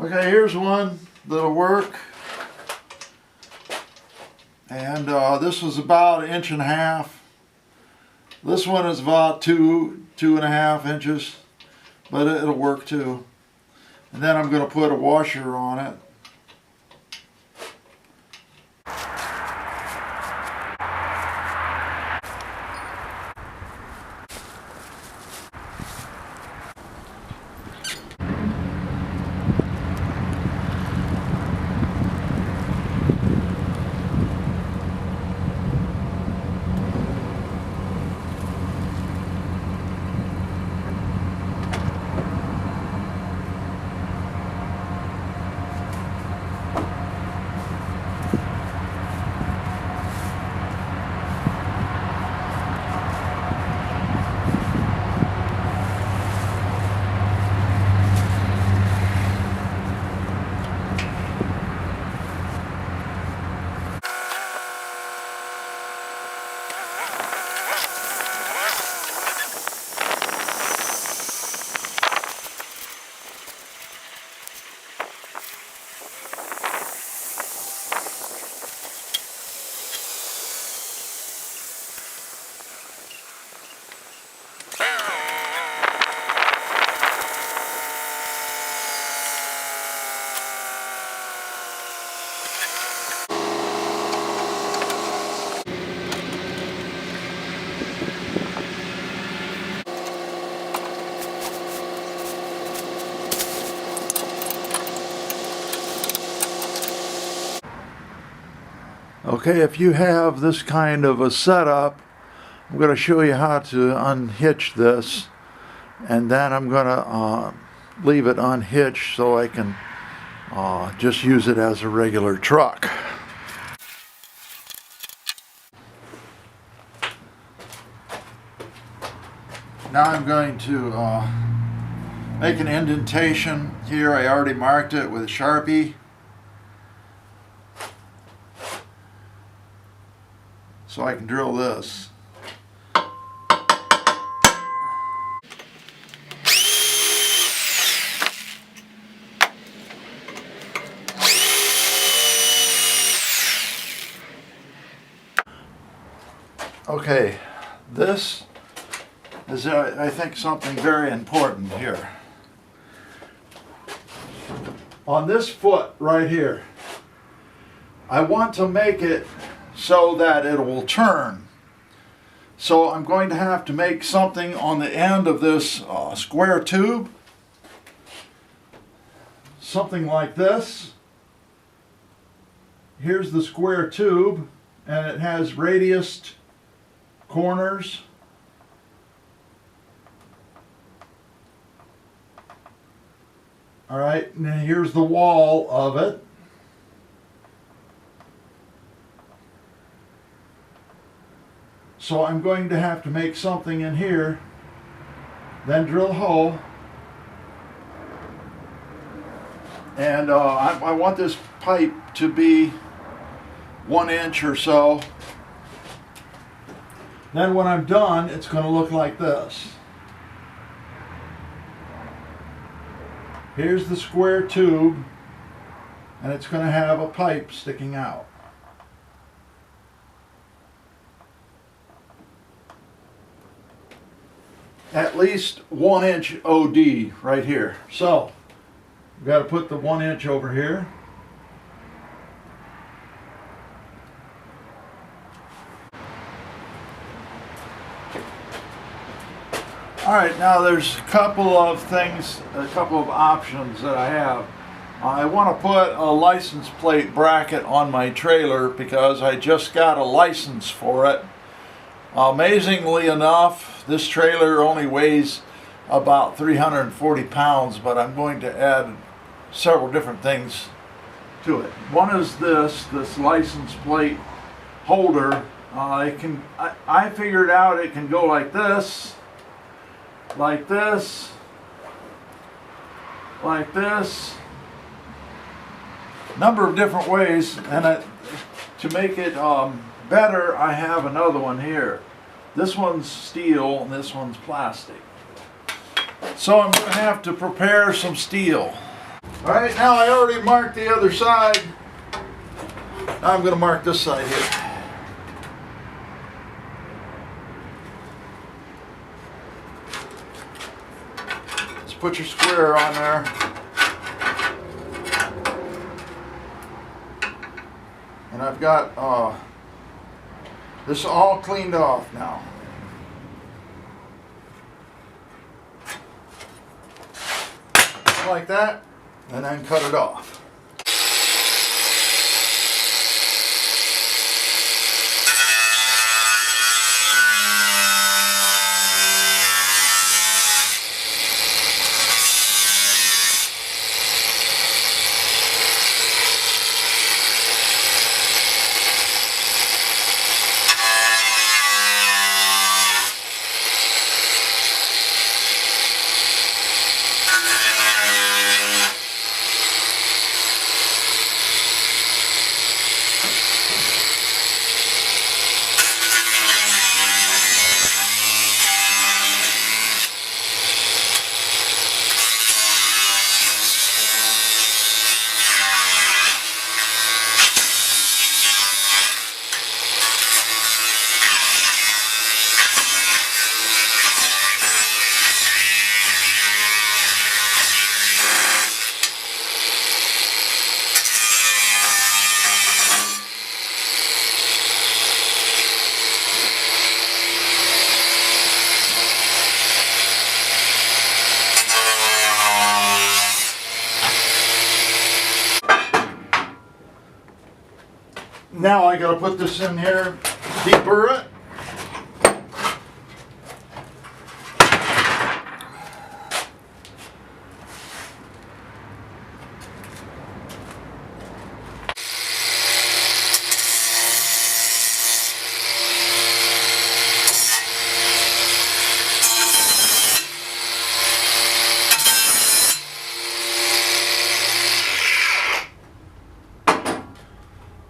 Okay, here's one that'll work. And this was about 1.5 inches. This one is about 2.5 inches, but it'll work too. And then I'm going to put a washer on it. Okay, if you have this kind of a setup, I'm going to show you how to unhitch this, and then I'm going to leave it unhitched so I can just use it as a regular truck. Now I'm going to make an indentation here. I already marked it with a Sharpie. So I can drill this. Okay, this is, I think, something very important here. On this foot right here, I want to make it so that it will turn. So I'm going to have to make something on the end of this square tube. Something like this. Here's the square tube, and it has radiused corners. All right, and then here's the wall of it. So I'm going to have to make something in here, then drill a hole, and I want this pipe to be 1 inch or so. Then when I'm done, it's going to look like this. Here's the square tube, and it's going to have a pipe sticking out. At least 1 inch OD right here. So we've got to put the 1 inch over here. All right, now there's a couple of things, a couple of options that I have. I want to put a license plate bracket on my trailer because I just got a license for it. Amazingly enough, this trailer only weighs about 340 pounds, but I'm going to add several different things to it. One is this license plate holder. I figured out it can go like this, like this, like this. Number of different ways, and to make it better, I have another one here. This one's steel and this one's plastic. So I'm going to have to prepare some steel. Alright, now I already marked the other side. Now I'm going to mark this side here. Let's put your square on there. And I've got this all cleaned off now. Like that, and then cut it off. Now I gotta put this in here, deburr it.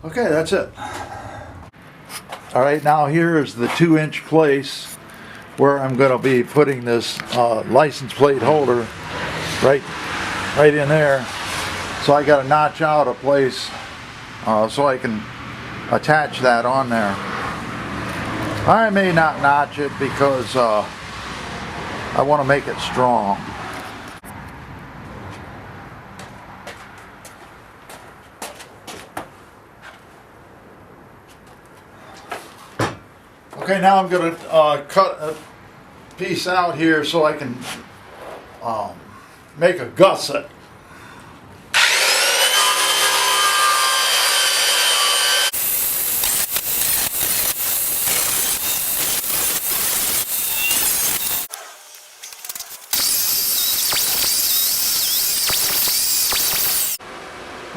Okay, that's it. All right, now here is the 2-inch place where I'm going to be putting this license plate holder right in there. So I got to notch out a place so I can attach that on there. I may not notch it because I want to make it strong. Okay, now I'm going to cut a piece out here so I can make a gusset.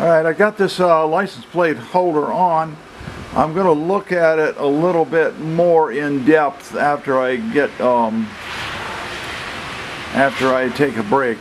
Alright, I got this license plate holder on. I'm going to look at it a little bit more in depth after I get after I take a break.